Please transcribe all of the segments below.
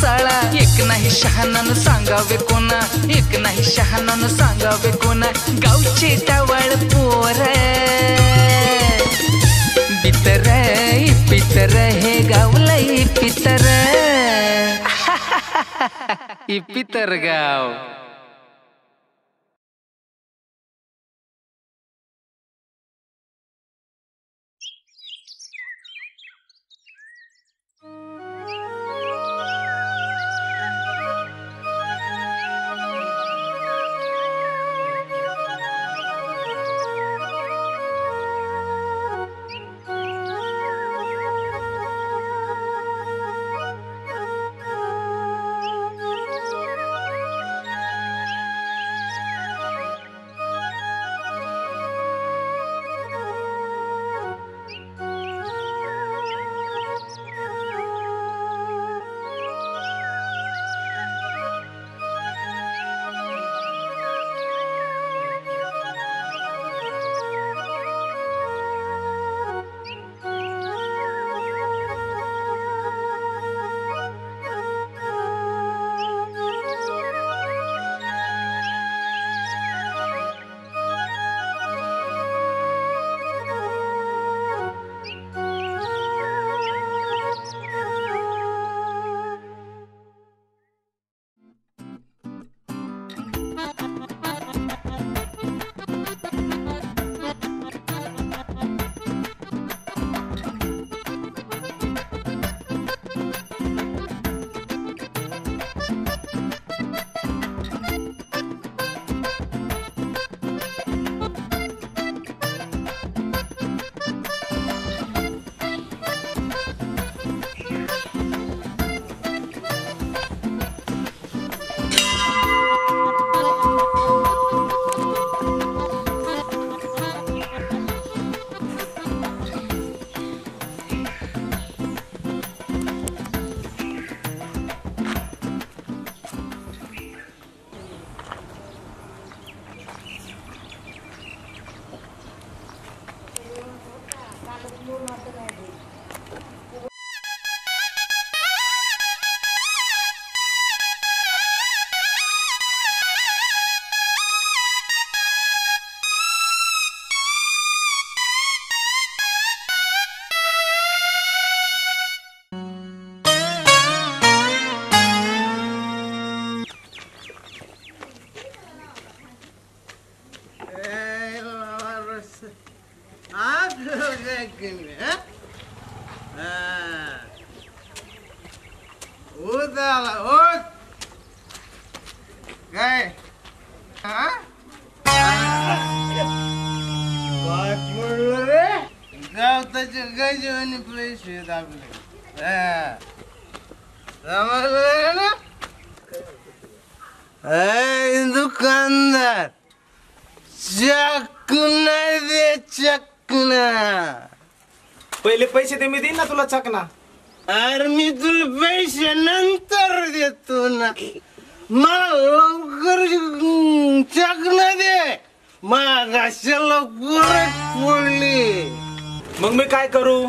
चाळा एक नाही शहाणानं सांगावे कोणा एक नाही शहाणानं सांगावे कोणा गावचे टावळ पोर बितर पितर हे गावलंय पितर पितर गाव दुकानदार चकना दे चकना पहिले पैसे दे मी देईन ना तुला चकना अरे मी तुला पैसे नंतर देतो ना मला लवकर चकना दे मागाशाला परत पडली मग मी काय करू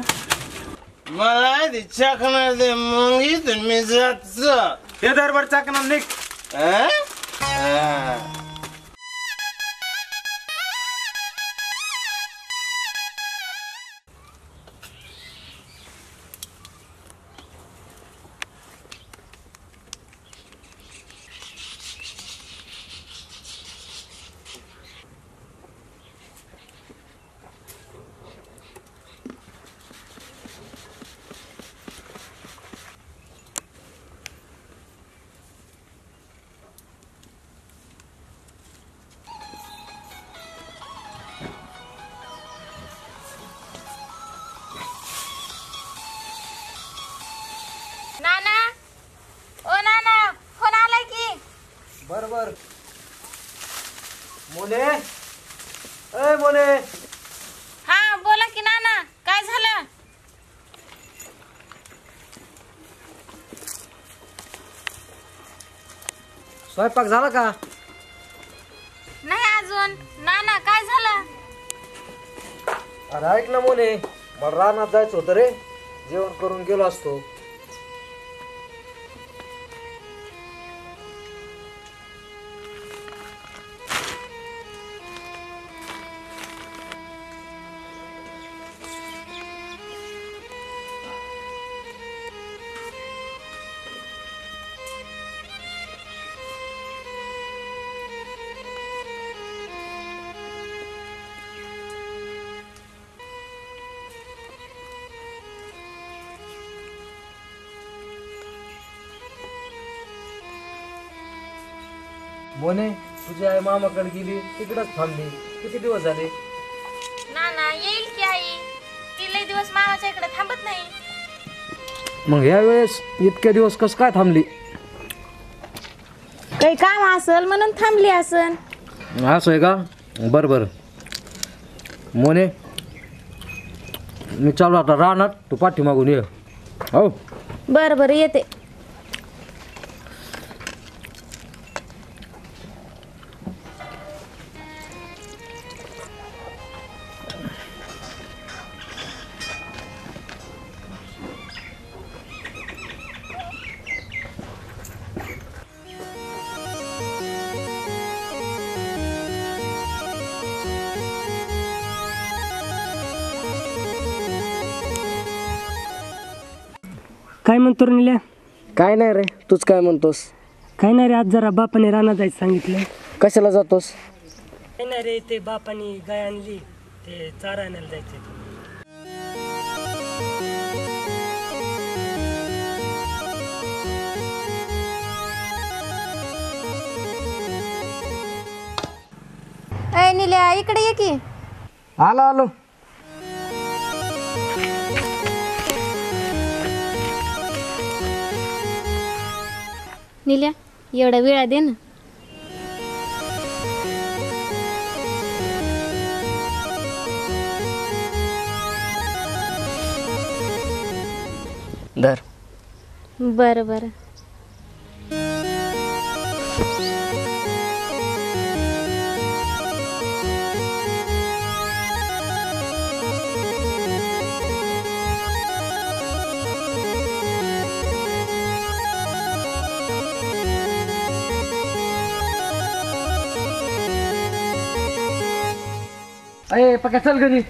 मला आधी चकना दे मग इथून मी जातो हे दरबार चकना निघ नाना ओ नाना फोन आलाय की बर मोने ए मोने हा बोला की नाना काय झालं स्वयंपाक झाला का नाही अजून नाना काय झालं अरे ऐक ना मोने मला रानात जायचं होतं रे जेवण करून गेलो असतो मोने तुझी आई मामाकडे गेली तिकडच थांबली. किती दिवस झाले? नाना येईल की आई. ती लई दिवस मामाच्या इकडे थांबत नाही. मग ह्या वेळेस इतके दिवस कस काय थांबली? काही काम असल म्हणून थांबली असन. असं आहे का? बरं बरं मोने मी चालू आता राहणार, तू पाठीमागून ये. हो बरं बरं येते. काय म्हणतो रे निल्या? काय नाही रे, तूच काय म्हणतोस? काय नाही रे, आज जरा बापाने रानात जायचं सांगितलं. कशाला जातोस? काय नाही रे, ते बापाने गाय आणली, ते चारा आणायला जायचं. अय निल्या इकडे ये की. आलो आलो. निल्या एवढा वेळा दे ना. धर. बरं बरं. अरे पक्या चल घरी.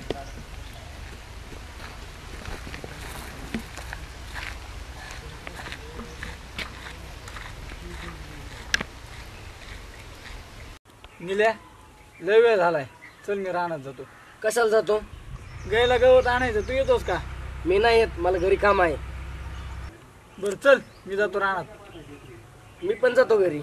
निल्या लय वेळ झालाय, चल मी रानात जातो. कशाला जातो? गायला गवत आणायचं, तू येतोस का? मी नाही येत, मला घरी काम आहे. बरं चल मी जातो रानात. मी पण जातो घरी.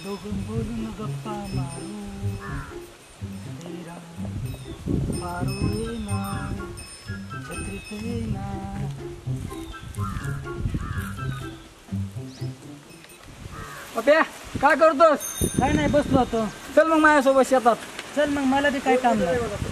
दोघं बोलून गप्पा मारू, मारू ना छत्रीत ना. अप्या काय करतोस? काय नाही, बसलो होतो. चल मग माझ्यासोबत शेतात. चल मग, मला बी काय काम नाही.